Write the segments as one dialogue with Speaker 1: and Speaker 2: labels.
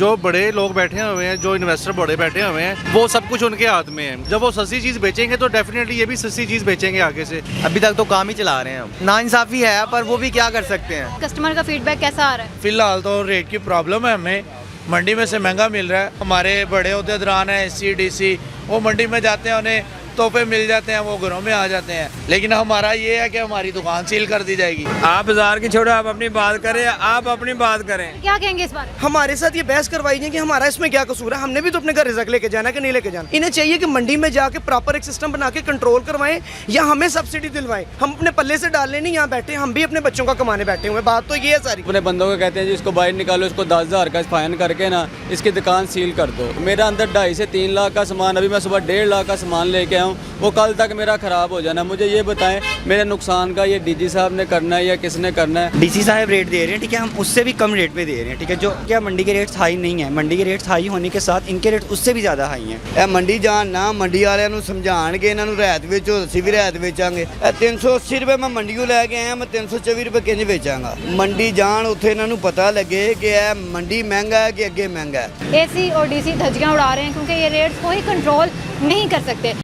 Speaker 1: जो बड़े लोग बैठे हुए हैं, जो इन्वेस्टर बड़े बैठे हुए हैं, वो सब कुछ उनके हाथ में है। जब वो सस्ती चीज़ बेचेंगे तो डेफिनेटली ये भी सस्ती चीज़ बेचेंगे आगे से।
Speaker 2: अभी तक तो काम ही चला रहे हैं हम। नाइंसाफ़ी है पर वो भी क्या कर सकते हैं।
Speaker 3: कस्टमर का फीडबैक कैसा आ रहा है?
Speaker 4: फिलहाल तो रेट की प्रॉब्लम है, हमें मंडी में से महंगा मिल रहा है। हमारे बड़े अहुदेदार हैं SC, DC, वो मंडी में जाते हैं, उन्हें तोहफे मिल जाते हैं, वो घरों में आ जाते हैं। लेकिन हमारा ये है कि हमारी दुकान सील कर दी जाएगी।
Speaker 5: आप बाजार की छोड़ो, आप अपनी बात करें, आप अपनी बात करें।
Speaker 3: क्या कहेंगे इस बारे में?
Speaker 6: हमारे साथ ये बहस करवाई जाए कि हमारा इसमें क्या कसूर है। हमने भी तो अपने घर रिजक लेके जाना है कि नहीं लेके जाना। इन्हें चाहिए कि मंडी में जाके प्रॉपर एक सिस्टम बना के कंट्रोल करवाएं या हमें सब्सिडी दिलवाएं। हम अपने पल्ले से डालने नहीं यहाँ बैठे, हम भी अपने बच्चों का कमाने बैठे हुए। बात तो ये है सारी।
Speaker 7: अपने बंदों को कहते हैं जी इसको बाहर निकालो, इसको 10,000 का फाइन करके ना इसकी दुकान सील कर दो। मेरा अंदर 2.5 से 3 लाख का सामान, अभी मैं सुबह 1.5 लाख का सामान लेके आऊँ, वो कल तक मेरा ख़राब हो जाना। मुझे ये बताएं मेरे नुकसान का ये डीजी साहब ने करना है या किसने करना है?
Speaker 2: डीसी साहब रेट दे रहे हैं, ठीक है, हम उससे भी कम रेट पे दे रहे हैं, ठीक है। जो क्या मंडी के रेट्स हाई नहीं है, मंडी के रेट्स हाई होने के साथ इनके रेट उससे भी ज़्यादा हाई हैं।
Speaker 8: ਇਹ ਮੰਡੀ ਜਾਣ ਨਾ ਮੰਡੀ ਵਾਲਿਆਂ ਨੂੰ ਸਮਝਾਣਗੇ, ਇਹਨਾਂ ਨੂੰ ਰਹਿਤ ਵੇਚੋ, ਅਸੀਂ ਵੀ ਰਹਿਤ ਵੇਚਾਂਗੇ। ਇਹ 380 ਰੁਪਏ ਮੈਂ ਮੰਡੀੋਂ ਲੈ ਕੇ ਆਇਆ, ਮੈਂ 324 ਰੁਪਏ ਕਿੰਜ ਵੇਚਾਂਗਾ? ਮੰਡੀ ਜਾਣ ਉੱਥੇ ਇਹਨਾਂ ਨੂੰ ਪਤਾ ਲੱਗੇ ਕਿ ਇਹ ਮੰਡੀ ਮਹਿੰਗਾ ਹੈ ਕਿ ਅੱਗੇ ਮਹਿੰਗਾ है।
Speaker 3: AC और DC धज्जियां उड़ा रहे हैं क्योंकि ये रेट्स कोई कंट्रोल नहीं कर सकते।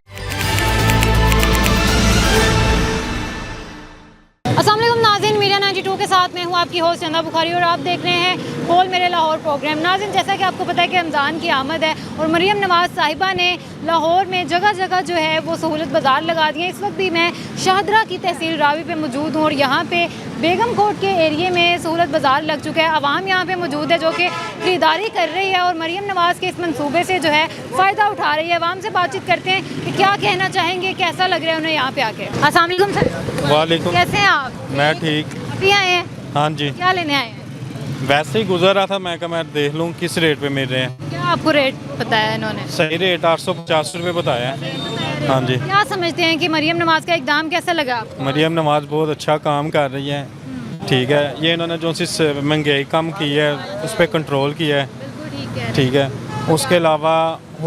Speaker 3: अस्सलाम वालेकुम नाज़रीन, मीडिया 92 के साथ मैं हूँ आपकी होस्ट चंदा बुखारी और आप देख रहे हैं बोल मेरे लाहौर प्रोग्राम। नाज़रीन, जैसा कि आपको पता है कि रमज़ान की आमद है और मरियम नवाज़ साहिबा ने लाहौर में जगह जगह जो है वो सहूलत बाज़ार लगा दिए। इस वक्त भी मैं शाहदरा की तहसील रावी पे मौजूद हूँ और यहाँ पे बेगम कोट के एरिए में सहूलत बाज़ार लग चुका है। आवाम यहाँ पे मौजूद है जो कि ख़रीदारी कर रही है और मरियम नवाज़ के इस मनसूबे से जो है फ़ायदा उठा रही है। आवाम से बातचीत करते हैं कि क्या कहना चाहेंगे, कैसा लग रहा है उन्हें यहाँ पे आके। अस्सलाम वालेकुम सर।
Speaker 9: वालेकुम।
Speaker 3: कैसे हैं आप?
Speaker 9: मैं ठीक।
Speaker 3: अभी आए हैं?
Speaker 9: हाँ जी,
Speaker 3: क्या लेने आए हैं?
Speaker 9: वैसे ही गुजर रहा था, मैं कहा मैं देख लूँ किस रेट पे मिल रहे हैं।
Speaker 3: क्या आपको रेट बताया इन्होंने?
Speaker 9: सही रेट 850 रुपये बताया है। हाँ जी।
Speaker 3: क्या समझते हैं कि मरियम नवाज़ का इकदाम कैसा लगा आपको?
Speaker 9: मरियम नवाज़ बहुत अच्छा काम कर रही है, ठीक है। ये इन्होंने जो सी महंगाई कम की है उस पर कंट्रोल किया है, ठीक है। उसके अलावा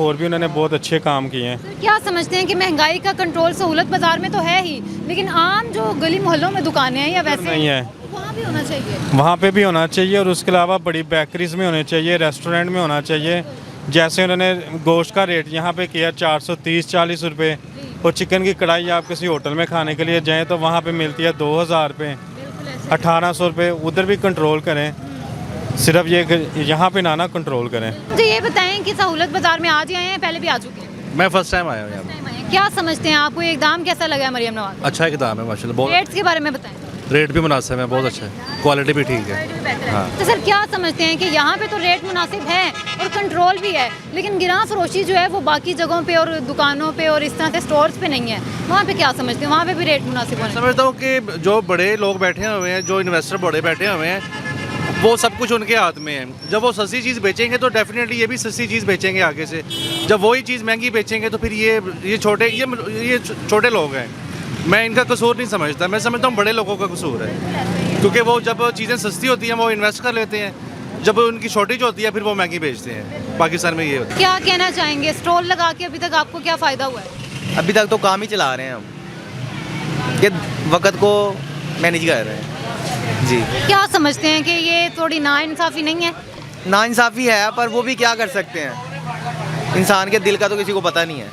Speaker 9: और भी उन्होंने बहुत अच्छे काम किए हैं।
Speaker 3: सर, क्या समझते हैं कि महंगाई का कंट्रोल सहूलत बाज़ार में तो है ही, लेकिन आम जो गली मोहल्लों में दुकानें हैं या वैसे
Speaker 9: नहीं है,
Speaker 3: वहाँ भी होना चाहिए?
Speaker 9: वहाँ पे भी होना चाहिए और उसके अलावा बड़ी बेकरीज में होने चाहिए, रेस्टोरेंट में होना चाहिए। जैसे उन्होंने गोश्त का रेट यहाँ पे किया 430-40 रुपये और चिकन की कढ़ाई आप किसी होटल में खाने के लिए जाएँ तो वहाँ पे मिलती है 2,000 रुपये, 1,800 रुपये। उधर भी कंट्रोल करें, सिर्फ ये यहाँ पे ना कंट्रोल करें।
Speaker 3: मुझे ये बताएं कि सहूलत बाज़ार में आज ही आए हैं, पहले भी आ चुके हैं?
Speaker 1: मैं फर्स्ट टाइम आया हूँ यहाँ पे।
Speaker 3: क्या समझते हैं, आपको ये इकदाम कैसा लगा है मरियम नवाज़?
Speaker 1: अच्छा इकदाम है माशाल्लाह, बहुत।
Speaker 3: रेट्स के बारे में बताएं।
Speaker 1: रेट भी मुनासिब है, बहुत अच्छा है, क्वालिटी भी ठीक है। हाँ।
Speaker 3: तो सर क्या समझते हैं कि यहाँ पे तो रेट मुनासिब है और कंट्रोल भी है, लेकिन गिरां फरोशी जो है वो बाकी जगहों पे और दुकानों पे और इस तरह से स्टोर्स पे नहीं है, वहाँ पे क्या समझते हैं? वहाँ पे भी रेट मुनासिब होना चाहिए?
Speaker 1: समझता हूँ कि जो बड़े लोग बैठे हुए हैं, जो इन्वेस्टर बड़े बैठे हुए हैं, वो सब कुछ उनके हाथ में है। जब वो सस्ती चीज़ बेचेंगे तो डेफिनेटली ये भी सस्ती चीज़ बेचेंगे आगे से। जब वही चीज़ महंगी बेचेंगे तो फिर ये छोटे लोग हैं। मैं इनका कसूर नहीं समझता, मैं समझता हूँ बड़े लोगों का कसूर है, क्योंकि वो जब चीज़ें सस्ती होती हैं वो इन्वेस्ट कर लेते हैं, जब उनकी शॉर्टेज होती है फिर वो महंगी बेचते हैं। पाकिस्तान में ये होता है।
Speaker 3: क्या कहना चाहेंगे, स्टॉल लगा के अभी तक आपको क्या फ़ायदा हुआ है?
Speaker 2: अभी तक तो काम ही चला रहे हैं हम, ये वक्त को मैनेज कर रहे हैं जी।
Speaker 3: क्या समझते हैं कि ये थोड़ी नाइंसाफ़ी नहीं है?
Speaker 2: नाइंसाफ़ी है पर वो भी क्या कर सकते हैं। इंसान के दिल का तो किसी को पता नहीं है।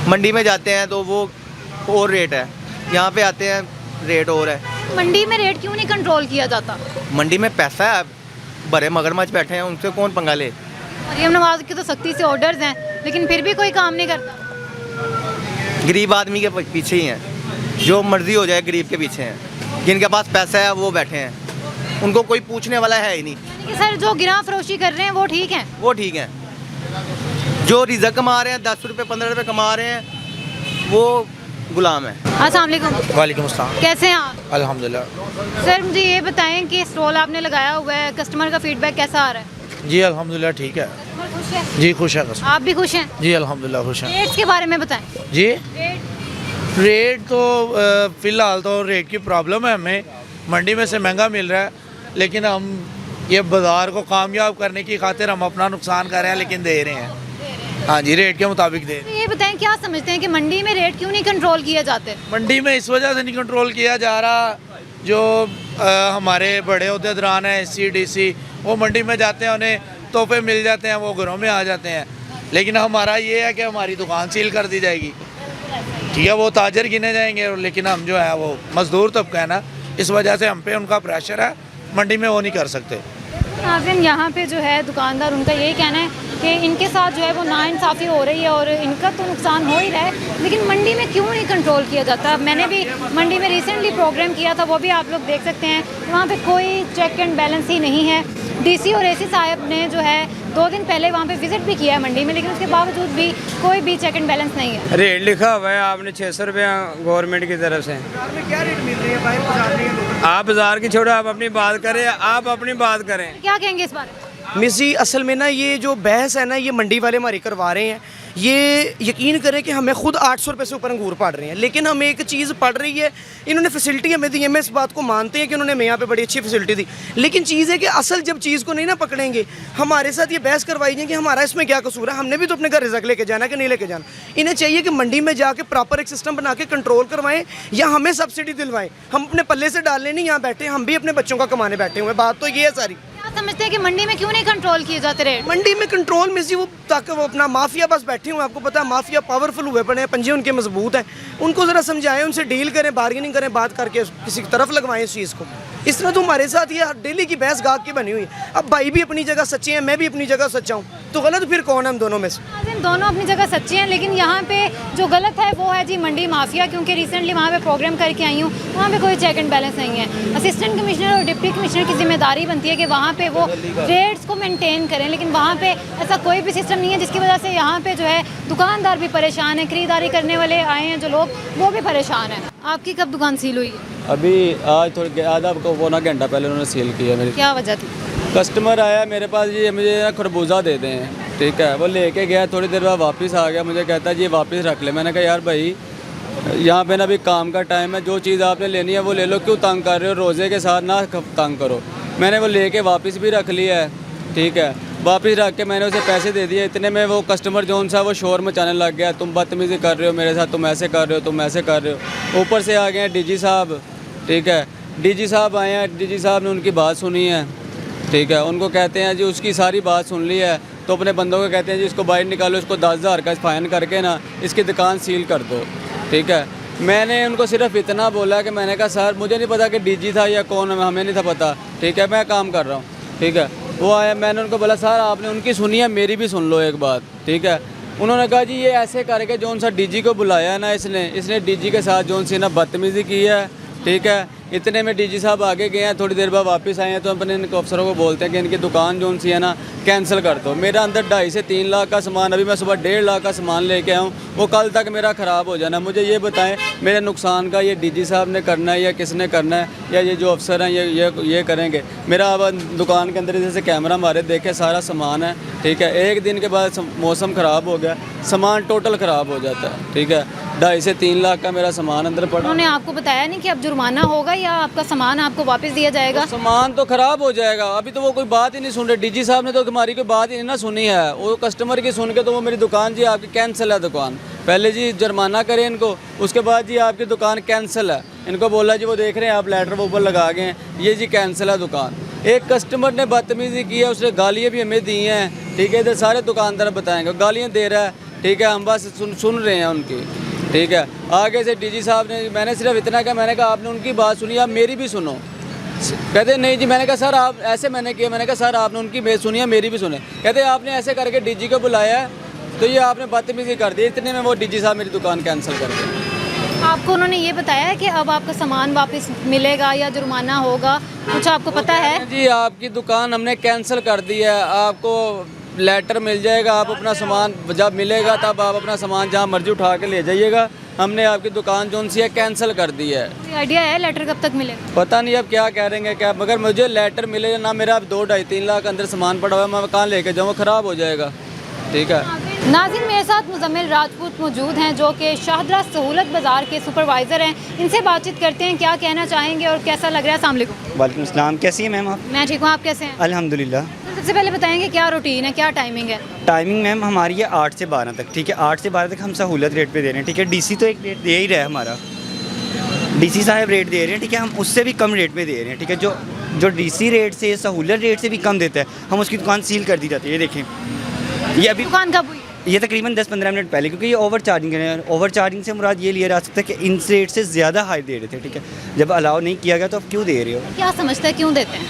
Speaker 2: मंडी में जाते हैं तो वो और रेट है, यहाँ पे आते हैं रेट और है।
Speaker 3: मंडी में रेट क्यों नहीं कंट्रोल किया जाता?
Speaker 2: मंडी में पैसा है, बड़े मगरमच्छ बैठे हैं, उनसे कौन पंगा ले।
Speaker 3: मरियम नवाज़ के तो सख्ती से ऑर्डर्स हैं, लेकिन फिर भी कोई काम नहीं करता।
Speaker 2: गरीब आदमी के पीछे ही हैं, जो मर्जी हो जाए गरीब के पीछे हैं। जिनके पास पैसा है वो बैठे हैं, उनको कोई पूछने वाला है ही नहीं।
Speaker 3: यानी कि सर जो गिरां फरोशी कर रहे हैं वो ठीक हैं?
Speaker 2: वो ठीक है। जो रिजक कमा रहे हैं, 10 रुपये 15 रुपये कमा रहे हैं, वो गुलाम है।
Speaker 3: अस्सलाम वालेकुम।
Speaker 4: वालेकुम अस्सलाम।
Speaker 3: कैसे हैं आप?
Speaker 4: अल्हम्दुलिल्लाह।
Speaker 3: सर मुझे ये बताएं कि स्टॉल आपने लगाया हुआ है, कस्टमर का फीडबैक कैसा आ रहा है?
Speaker 4: जी अल्हम्दुलिल्लाह ठीक है।
Speaker 3: खुश है?
Speaker 4: जी खुश है।
Speaker 3: आप भी खुश हैं?
Speaker 4: जी अल्हम्दुलिल्लाह खुश है।
Speaker 3: रेट्स के बारे में बताएं।
Speaker 4: जी
Speaker 3: रेट
Speaker 4: रेट तो फ़िलहाल तो रेट की प्रॉब्लम है, हमें मंडी में से महंगा मिल रहा है, लेकिन हम ये बाज़ार को कामयाब करने की खातिर हम अपना नुकसान कर रहे हैं, लेकिन दे रहे हैं। हाँ जी, रेट के मुताबिक दे रहे हैं।
Speaker 3: ये बताएं क्या समझते हैं कि मंडी में रेट क्यों नहीं कंट्रोल किए जाते?
Speaker 4: मंडी में इस वजह से नहीं कंट्रोल किया जा रहा, जो हमारे बड़े अहुदेदार हैं SC, DC, वो मंडी में जाते हैं, उन्हें तोहफे मिल जाते हैं वो घरों में आ जाते हैं, लेकिन हमारा ये है कि हमारी दुकान सील कर दी जाएगी। ठीक है, वो ताजर गिने जाएंगे, लेकिन हम जो है वो मजदूर तबका है ना, इस वजह से हम पे उनका प्रेशर है, मंडी में वो नहीं कर सकते।
Speaker 3: नाज़रीन, यहाँ पे जो है दुकानदार, उनका यही कहना है कि इनके साथ जो है वो नाइंसाफ़ी हो रही है और इनका तो नुकसान हो ही रहा है, लेकिन मंडी में क्यों नहीं कंट्रोल किया जाता। मैंने भी मंडी में रिसेंटली प्रोग्राम किया था, वो भी आप लोग देख सकते हैं, वहाँ पे कोई चेक एंड बैलेंस ही नहीं है। डीसी और एसी साहब ने जो है 2 दिन पहले वहाँ पे विजिट भी किया है मंडी में, लेकिन उसके बावजूद भी कोई भी चेक एंड बैलेंस नहीं है।
Speaker 5: रेट लिखा हुआ है आपने 600 रुपया गवर्नमेंट की तरफ से।
Speaker 6: क्या रेट मिल रही है भाई बाजार में?
Speaker 5: आप बाजार की छोड़ो, आप अपनी बात करें, आप अपनी बात करें।
Speaker 3: क्या कहेंगे इस बारे में?
Speaker 6: मिस जी, असल में ना ये जो बहस है ना, ये मंडी वाले हमारी करवा रहे हैं। ये यकीन करें कि हमें खुद 800 रुपये से ऊपर अंगूर पड़ रहे हैं, लेकिन हमें एक चीज़ पड़ रही है, इन्होंने फैसिलिटी हमें दी है, मैं इस बात को मानते हैं कि उन्होंने हमें यहाँ पे बड़ी अच्छी फैसिलिटी दी, लेकिन चीज़ है कि असल जब चीज़ को नहीं ना पकड़ेंगे, हमारे साथ ये बहस करवाई जाए कि हमारा इसमें क्या कसूर है, हमने भी तो अपने घर रिजक लेके जाना कि नहीं लेके जाना। इन्हें चाहिए कि मंडी में जाके प्रॉपर एक सिस्टम बना के कंट्रोल करवाएं या हमें सब्सिडी दिलवाएं। हम अपने पल्ले से डालने नहीं यहाँ बैठे, हम भी अपने बच्चों का कमाने बैठे हुए हैं। बात तो ये है सारी।
Speaker 3: क्या समझते हैं कि मंडी में क्यों नहीं कंट्रोल किए जाते रेट?
Speaker 6: मंडी में कंट्रोल में जी वो ताकि वो अपना माफिया बस बैठे हुए हैं, आपको पता है माफिया पावरफुल हुए पड़े हैं, पंजे उनके मजबूत हैं, उनको ज़रा समझाएं, उनसे डील करें, बार्गेनिंग करें, बात करके किसी की तरफ लगवाएं इस चीज़ को। इस तरह तो हमारे साथ ये डेली की बहस गाहक की बनी हुई है। अब भाई भी अपनी जगह सच्चे हैं, मैं भी अपनी जगह सच्चा हूँ, तो गलत फिर कौन है हम दोनों में से?
Speaker 3: नाज़रीन, दोनों अपनी जगह सच्चे हैं, लेकिन यहाँ पे जो गलत है वो है जी मंडी माफिया, क्योंकि रिसेंटली वहाँ पे प्रोग्राम करके आई हूँ, वहाँ पे कोई चेक एंड बैलेंस नहीं है। असिस्टेंट कमिश्नर और डिप्टी कमिश्नर की जिम्मेदारी बनती है कि वहाँ पे वो रेट्स को मेंटेन करें, लेकिन वहाँ पे ऐसा कोई भी सिस्टम नहीं है, जिसकी वजह से यहाँ पे जो है दुकानदार भी परेशान है, खरीदारी करने वाले आए हैं जो लोग, वो भी परेशान हैं। आपकी कब दुकान सील हुई है?
Speaker 7: अभी आज थोड़ी आधा पौना घंटा पहले उन्होंने सील किया मेरी।
Speaker 3: क्या वजह थी?
Speaker 7: कस्टमर आया मेरे पास, ये मुझे ना खरबूजा दे दें, ठीक है, वो लेके गया, थोड़ी देर बाद वापस आ गया, मुझे कहता है ये वापस रख ले। मैंने कहा यार भाई यहाँ पे ना अभी काम का टाइम है, जो चीज़ आपने लेनी है वो ले लो, क्यों तंग कर रहे हो, रोज़े के साथ ना तंग करो। मैंने वो लेके वापस भी रख लिया है, ठीक है, वापस रख के मैंने उसे पैसे दे दिए। इतने में वो कस्टमर जोन सा वो शोर मचाने लग गया, तुम बदतमीज़ी कर रहे हो मेरे साथ, तुम ऐसे कर रहे हो, तुम ऐसे कर रहे हो। ऊपर से आ गए हैं डीजी साहब, ठीक है, डीजी साहब आए हैं, डीजी साहब ने उनकी बात सुनी है, ठीक है, उनको कहते हैं जी उसकी सारी बात सुन ली है, तो अपने बंदों को कहते हैं जी इसको बाहर निकालो, इसको 10,000 का फ़ाइन करके ना इसकी दुकान सील कर दो, ठीक है। मैंने उनको सिर्फ इतना बोला कि मैंने कहा सर मुझे नहीं पता कि डीजी था या कौन, हमें नहीं था पता, ठीक है, मैं काम कर रहा हूँ, ठीक है। वो आया, मैंने उनको बोला सर आपने उनकी सुनी है, मेरी भी सुन लो एक बात, ठीक है। उन्होंने कहा जी ये ऐसे करके जौन सा डीजी को बुलाया है ना, इसने डीजी के साथ जौन सी ना बदतमीज़ी की है, ठीक है। इतने में डीजी साहब आगे गए हैं, थोड़ी देर बाद वापस आए हैं, तो अपने इनके अफसरों को बोलते हैं कि इनकी दुकान जो सी है ना कैंसिल कर दो। मेरा अंदर 2.5 से 3 लाख का सामान, अभी मैं सुबह 1.5 लाख का सामान लेके आऊँ, वो कल तक मेरा ख़राब हो जाना। मुझे ये बताएं मेरे नुकसान का ये डीजी साहब ने करना है या किसने करना है, या ये जो अफसर हैं ये करेंगे? मेरा अब दुकान के अंदर जैसे कैमरा मारे देखे सारा सामान है, ठीक है, एक दिन के बाद मौसम ख़राब हो गया, सामान टोटल ख़राब हो जाता है, ठीक है। 2.5 से 3 लाख का मेरा सामान अंदर पड़ा।
Speaker 3: उन्होंने आपको बताया नहीं कि अब जुर्माना होगा या आपका सामान आपको वापस दिया जाएगा?
Speaker 7: तो सामान तो ख़राब हो जाएगा, अभी तो वो कोई बात ही नहीं सुन रहे। डीजी साहब ने तो हमारी कोई बात ही नहीं ना सुनी है, वो कस्टमर की सुन के तो वो मेरी दुकान जी आपकी कैंसिल है दुकान, पहले जी जुर्माना करें इनको, उसके बाद जी आपकी दुकान कैंसिल है। इनको बोला जी वो देख रहे हैं आप लेटर वो ऊपर लगा गए हैं, ये जी कैंसिल है दुकान। एक कस्टमर ने बदतमीज़ी की है, उसने गालियाँ भी हमें दी हैं, ठीक है, इधर सारे दुकानदार बताएंगे गालियाँ दे रहा है, ठीक है, हम बस सुन रहे हैं उनकी, ठीक है। आगे से डीजी साहब ने, मैंने सिर्फ इतना कहा, मैंने कहा आपने उनकी बात सुनी, आप मेरी भी सुनो। कहते नहीं जी, मैंने कहा सर आप ऐसे, मैंने किया, मैंने कहा सर आपने उनकी सुनी है, मेरी भी सुने। कहते आपने ऐसे करके डीजी को बुलाया है, तो ये आपने बदतमीज़ी कर दी। इतने में वो डीजी साहब मेरी दुकान कैंसिल कर दी।
Speaker 3: आपको उन्होंने ये बताया कि अब आपका सामान वापस मिलेगा या जुर्माना होगा, कुछ आपको पता है?
Speaker 7: जी आपकी दुकान हमने कैंसिल कर दी है, आपको लेटर मिल जाएगा, आप अपना सामान जब मिलेगा तब आप अपना सामान जहाँ मर्जी उठा के ले जाइएगा, हमने आपकी दुकान जो सी है कैंसिल कर दी है।
Speaker 3: आइडिया है लेटर कब तक मिलेगा?
Speaker 7: पता नहीं अब क्या कह रहे हैं क्या, मगर मुझे लेटर मिलेगा ना, मेरा अब 2, 2.5, 3 लाख अंदर सामान पड़ा हुआ है, मैं कहाँ लेके जाऊँ, ख़राब हो जाएगा, ठीक है।
Speaker 3: नाज़रीन, मेरे साथ मुजम्मिल राजपूत मौजूद हैं जो कि शाहदरा सहूलत बाज़ार के सुपरवाइज़र हैं। इनसे बातचीत करते हैं, क्या कहना चाहेंगे और कैसा लग रहा है। अस्सलाम वालेकुम।
Speaker 10: वालेकुम सलाम, कैसी हैं मैम आप?
Speaker 3: मैं ठीक हूँ, आप कैसे हैं?
Speaker 10: अल्हम्दुलिल्लाह।
Speaker 3: सबसे पहले बताएंगे क्या रूटीन है, क्या टाइमिंग है?
Speaker 10: टाइमिंग मैम हमारी है 8 से 12 तक, ठीक है, 8 से 12 तक हम सहूलत रेट पे दे रहे हैं, ठीक है। डीसी तो एक रेट दे ही रहा है हमारा, डीसी साहब रेट दे रहे हैं, ठीक है, हम उससे भी कम रेट पे दे रहे हैं, ठीक है। जो जो डीसी रेट से सहूलत रेट से भी कम देता है, हम उसकी दुकान सील कर दी जाती है। ये देखें, ये अभी
Speaker 3: दुकान कब हुई?
Speaker 10: ये तकरीबन 10-15 मिनट पहले, क्योंकि ये ओवर चार्जिंग है। ओवर चार्जिंग से मुराद ये लिया जा सकता है कि इन रेट से ज़्यादा हाई दे रहे थे, ठीक है। जब अलाउ नहीं किया गया तो आप क्यों दे रहे हो?
Speaker 3: क्या समझते हैं क्यों देते हैं?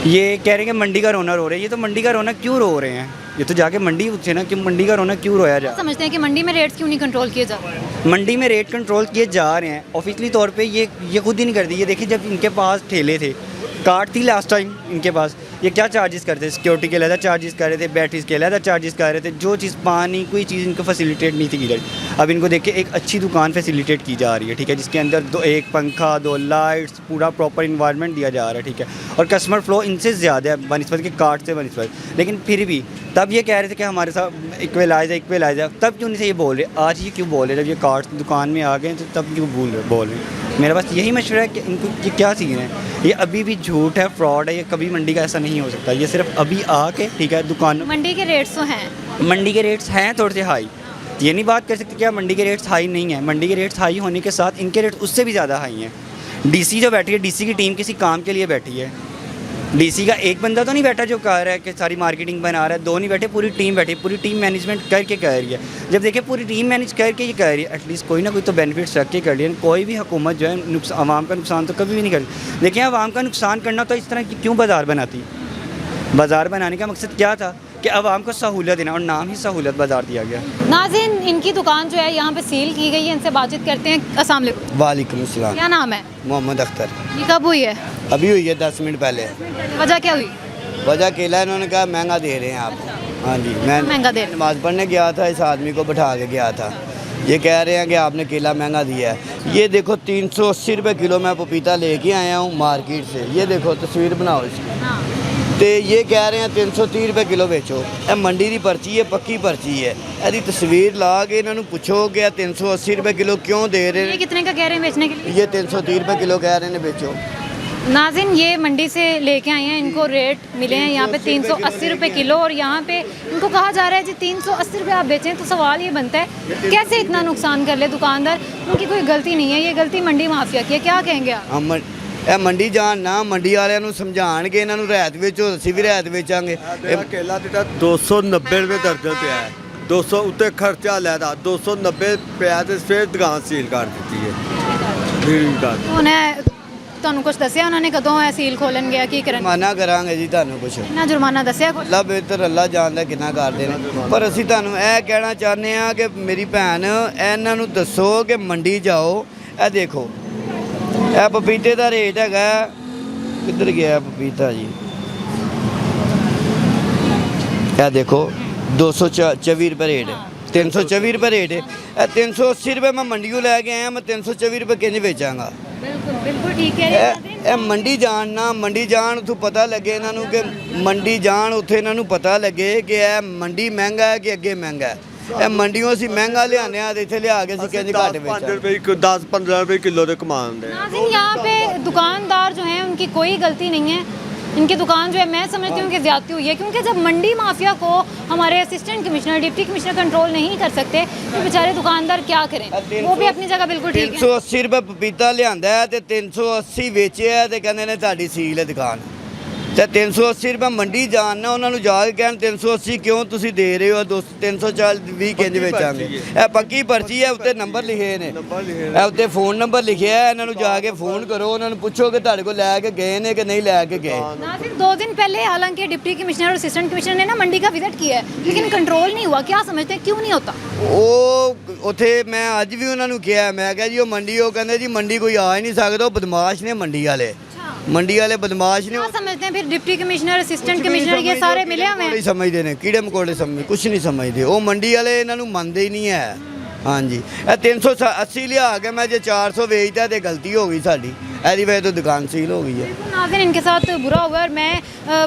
Speaker 10: ये कह रहे हैं कि मंडी का रोना रो रहे हैं। ये तो मंडी का रोना क्यों रो रहे हैं? ये तो जाके मंडी पूछे ना कि मंडी का रोना क्यों रोया जा।
Speaker 3: समझते हैं कि मंडी में रेट्स क्यों नहीं कंट्रोल किए जा रहे?
Speaker 10: मंडी में रेट कंट्रोल किए जा रहे हैं ऑफिशियली तौर पे। ये खुद ही नहीं करती। ये देखिए, जब इनके पास ठेले थे, कार्ड थी लास्ट टाइम इनके पास, ये क्या चार्जेस करते थे? सिक्योरिटी के अलग चार्जेस कर रहे थे, बैटरीज के अलग चार्जेस कर रहे थे। जो चीज़ पानी कोई चीज़ इनको फैसिलिटेट नहीं थी की जाती। अब इनको देखिए एक अच्छी दुकान फैसिलिटेट की जा रही है, ठीक है, जिसके अंदर एक पंखा, 2 लाइट्स, पूरा प्रॉपर इन्वायरमेंट दिया जा रहा है, ठीक है। और कस्टमर फ्लो इनसे ज़्यादा है बनिस्बत के कार्ड से बनिस्बत। लेकिन फिर भी तब ये कह रहे थे कि हमारे साथ इक्वलाइज है। तब क्यों नहीं से ये बोल रहे? आज ये क्यों बोल रहे? जब ये कार्ड दुकान में आ गए तो तब क्यों बोल रहे हैं? मेरा बस यही मशवरा है कि इनको ये क्या सीन है। ये अभी भी झूठ है, फ्रॉड है। ये कभी मंडी का ऐसा नहीं हो सकता। ये सिर्फ अभी आके, ठीक है, दुकान
Speaker 3: मंडी के रेट्स तो हैं,
Speaker 10: मंडी के रेट्स हैं थोड़े से हाई। ये नहीं बात कर सकते क्या मंडी के रेट्स हाई नहीं है। मंडी के रेट्स हाई होने के साथ इनके रेट उससे भी ज़्यादा हाई हैं। डीसी जो बैठी है, डीसी की टीम किसी काम के लिए बैठी है। डीसी का एक बंदा तो नहीं बैठा जो कह रहा है कि सारी मार्केटिंग बना रहा है, 2 नहीं बैठे, पूरी टीम बैठी, पूरी टीम मैनेजमेंट करके कह रही है। जब देखिए पूरी टीम मैनेज करके ये कह रही है, एटलीस्ट कोई ना कोई तो बेनिफिट्स रख के कर लिया। कोई भी हुकूमत जो है आवाम का नुकसान तो कभी भी नहीं करती। देखिए, आवाम का नुकसान करना तो इस तरह की क्यों बाज़ार बनाती? बाज़ार बनाने का मकसद क्या था? कि आवाम को सहूलत देना, और नाम ही सहूलत बाज़ार दिया गया।
Speaker 3: नाज़रीन, इनकी दुकान जो है यहाँ पे सील की गई है। इनसे बातचीत करते हैं। अस्सलाम वालेकुम।
Speaker 8: वालेकुम अस्सलाम।
Speaker 3: क्या नाम है?
Speaker 8: मोहम्मद अख्तर।
Speaker 3: ये कब हुई है?
Speaker 8: अभी हुई है 10 मिनट पहले।
Speaker 3: वजह क्या हुई?
Speaker 8: वजह केला इन्होंने कहा महंगा दे रहे हैं आप। हाँ जी, मैं
Speaker 3: महंगा दे रहे हैं।
Speaker 8: नमाज़ पढ़ने गया था, इस आदमी को बैठा के गया था। ये कह रहे हैं कि आपने केला महंगा दिया है। ये देखो 380 रुपये किलो मैं पपीता लेके आया हूँ मार्केट से। ये देखो तस्वीर बनाओ इसकी। तो ये कह रहे हैं 330 रुपये किलो बेचो। ये मंडी की पर्ची है, पक्की पर्ची है। यदि तस्वीर ला के इन्होंने पूछो कि 380 रुपये किलो क्यों दे रहे
Speaker 3: ये
Speaker 8: हैं?
Speaker 3: कितने का कह रहे हैं बेचने के लिए?
Speaker 8: ये 330 रुपये किलो कह रहे हैं बेचो।
Speaker 3: नाज़रीन, ये मंडी से लेके आए हैं। इनको रेट मिले हैं यहाँ पे 380 रुपये किलो, और यहाँ पे इनको कहा जा रहा है जी 380 रुपये आप बेचें। तो सवाल ये बनता है कैसे इतना नुकसान कर ले दुकानदार? उनकी कोई गलती नहीं है, ये गलती मंडी माफिया की है। क्या कहेंगे आप?
Speaker 8: हम ਇਹ ਮੰਡੀ ਜਾਣ ਨਾ ਮੰਡੀ ਵਾਲਿਆਂ ਨੂੰ ਸਮਝਾਣਗੇ ਇਹਨਾਂ ਨੂੰ ਰਿਆਇਤ ਵੇਚੋ, ਅਸੀਂ ਵੀ ਰਿਆਇਤ ਵੇਚਾਂਗੇ।
Speaker 11: ਕੇਲਾ ਦਿੱਤਾ 290 ਰੁਪਏ ਦਰਜਨ ਪਿਆ ਹੈ, 200 ਉੱਤੇ ਖਰਚਾ ਲੈਦਾ 290 ਪਿਆ ਤੇ ਫਿਰ ਦੁਕਾਨ ਸੀਲ ਕਰ ਦਿੱਤੀ ਹੈ।
Speaker 3: ਉਹਨੇ ਤੁਹਾਨੂੰ ਕੁਝ ਦੱਸਿਆ ਉਹਨਾਂ ਨੇ ਕਦੋਂ ਇਹ ਸੀਲ ਖੋਲਣ ਗਿਆ, ਕੀ ਕਰਨ?
Speaker 8: ਮਾਨਾ ਕਰਾਂਗੇ ਜੀ ਤੁਹਾਨੂੰ ਕੁਛ।
Speaker 3: ਕਿੰਨਾ ਜੁਰਮਾਨਾ ਦੱਸਿਆ ਕੁਝ?
Speaker 8: ਅੱਲਾ ਬਿਹਤਰ, ਅੱਲਾ ਜਾਣਦਾ ਕਿੰਨਾ ਕਰਦੇ ਨੇ। ਪਰ ਅਸੀਂ ਤੁਹਾਨੂੰ ਇਹ ਕਹਿਣਾ ਚਾਹੁੰਦੇ ਆ ਕਿ ਮੇਰੀ ਭੈਣ ਇਹਨਾਂ ਨੂੰ ਦੱਸੋ ਕਿ ਮੰਡੀ ਜਾਓ। ਇਹ ਦੇਖੋ, ਇਹ ਪਪੀਤੇ ਦਾ ਰੇਟ ਹੈਗਾ, ਕਿੱਧਰ ਗਿਆ ਪਪੀਤਾ ਜੀ? ਇਹ ਦੇਖੋ 224 रुपये रेट है, 324 रुपये रेट है। 380 रुपये मैं मंडियों लैके आया, मैं 324 रुपये किंज बेचांगा?
Speaker 3: बिल्कुल बिल्कुल ठीक है।
Speaker 8: मंडी जान ना, मंडी जान उतों पता लगे इन्हों कि मंडी जान उत्थे इन्हों पता लगे कि यह मंडी महंगा है कि अगे महंगा है। ਇਹ ਮੰਡੀਆਂ ਅਸੀਂ ਮਹਿੰਗਾ ਲਿਆਉਂਦੇ ਆ ਤੇ ਇੱਥੇ ਲਿਆ ਕੇ ਅਸੀਂ ਕਹਿੰਦੇ ਘੱਟ ਵੇਚਾਂਗੇ।
Speaker 11: 5 रुपये 10-15 रुपये किलो ਦੇ कमाते हैं।
Speaker 3: नाज़रीन, यहाँ पे दुकानदार जो हैं उनकी कोई गलती नहीं है। इनकी दुकान जो है मैं समझती हूँ कि ज़्यादती हुई है, क्योंकि जब मंडी माफिया को हमारे assistant commissioner, deputy commissioner control नहीं कर सकते तो बेचारे दुकानदार क्या करें? वो भी अपनी जगह बिल्कुल ठीक है।
Speaker 8: 380 रुपये पपीता लिआंदा है ते 380 ਵੇਚਿਆ ਤੇ ਕਹਿੰਦੇ ਨੇ ਤੁਹਾਡੀ ਸੀਲ ਹੈ ਦੁਕਾਨ। ਤੇ 380 ਰੁਪਏ ਮੰਡੀ ਜਾਣ ਨਾ ਉਹਨਾਂ ਨੂੰ ਜਾ ਕੇ ਕਹਿਣ 380 ਕਿਉਂ ਤੁਸੀਂ ਦੇ ਰਹੇ ਹੋ? 340 ਕਿੰਜ ਵੇਚਾਂਗੇ? ਇਹ ਪੱਕੀ ਪਰਚੀ ਹੈ, ਉੱਤੇ ਨੰਬਰ ਲਿਖੇ ਨੇ, ਇਹ ਉੱਤੇ फ़ोन ਨੰਬਰ ਲਿਖਿਆ ਹੈ। ਇਹਨਾਂ ਨੂੰ ਜਾ ਕੇ फ़ोन ਕਰੋ, ਉਹਨਾਂ ਨੂੰ ਪੁੱਛੋ ਕਿ ਤੁਹਾਡੇ ਕੋਲ ਲੈ ਕੇ ਗਏ ਨੇ कि नहीं ਲੈ ਕੇ ਗਏ।
Speaker 3: नाज़रीन, 2 दिन पहले हालांकि डिप्टी कमिश्नर और असिस्टेंट कमिश्नर ने ना मंडी का विजिट किया है, लेकिन कंट्रोल नहीं हुआ। क्या समझते हैं क्यों नहीं होता?
Speaker 8: ਉਹ ਉੱਥੇ ਮੈਂ ਅੱਜ ਵੀ ਉਹਨਾਂ ਨੂੰ ਕਿਹਾ, ਮੈਂ ਕਿਹਾ ਜੀ ਉਹ ਮੰਡੀ, ਉਹ ਕਹਿੰਦੇ ਜੀ ਮੰਡੀ ਕੋਈ ਆ ਹੀ ਨਹੀਂ ਸਕਦਾ, ਉਹ ਬਦਮਾਸ਼ ਨੇ ਮੰਡੀ ਵਾਲੇ। ਮੰਡੀ ਵਾਲੇ ਬਦਮਾਸ਼ ਨੇ।
Speaker 3: क्या समझते हैं फिर डिप्टी कमिश्नर, असिस्टेंट कमिश्नर ये सारे मिले हुए हैं?
Speaker 8: ਨਹੀਂ ਸਮਝਦੇ ਨੇ, ਕੀੜੇ ਮਕੌੜੇ ਸਮਝ ਕੁਝ ਨਹੀਂ ਸਮਝਦੇ। ਉਹ ਮੰਡੀ ਵਾਲੇ ਇਹਨਾਂ ਨੂੰ ਮੰਨਦੇ ਹੀ ਨਹੀਂ ਹੈ। ਹਾਂਜੀ, ਇਹ 380 ਲਿਆ ਕੇ ਮੈਂ ਜੇ 400 ਵੇਚਦਾ ਤੇ ਗਲਤੀ ਹੋ ਗਈ ਸਾਡੀ। ਇਹਦੀ वजह तो दुकान सील हो गई है।
Speaker 3: नाज़रीन, इनके साथ बुरा हुआ, और मैं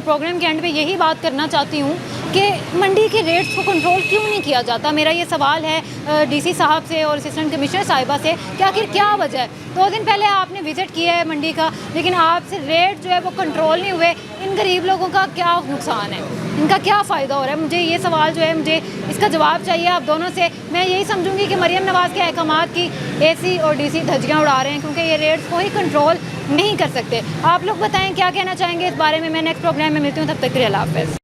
Speaker 3: प्रोग्राम के एंड पे यही बात करना चाहती हूँ कि मंडी के रेट्स को कंट्रोल क्यों नहीं किया जाता? मेरा ये सवाल है डीसी साहब से और असिस्टेंट कमिश्नर साहिबा से कि आखिर क्या वजह है? 2 दिन पहले आपने विज़िट किया है मंडी का, लेकिन आपसे रेट जो है वो कंट्रोल नहीं हुए। इन गरीब लोगों का क्या नुकसान है? इनका क्या फ़ायदा हो रहा है? मुझे ये सवाल जो है, मुझे इसका जवाब चाहिए आप दोनों से। मैं यही समझूंगी कि मरियम नवाज़ के अहकामात की AC और DC धज्जियाँ उड़ा रहे हैं, क्योंकि ये रेट्स को ही कंट्रोल नहीं कर सकते। आप लोग बताएं क्या कहना चाहेंगे इस बारे में। मैं नेक्स्ट प्रोग्राम में मिलती हूँ, तब तक के लिए अल्लाह हाफ़िज़।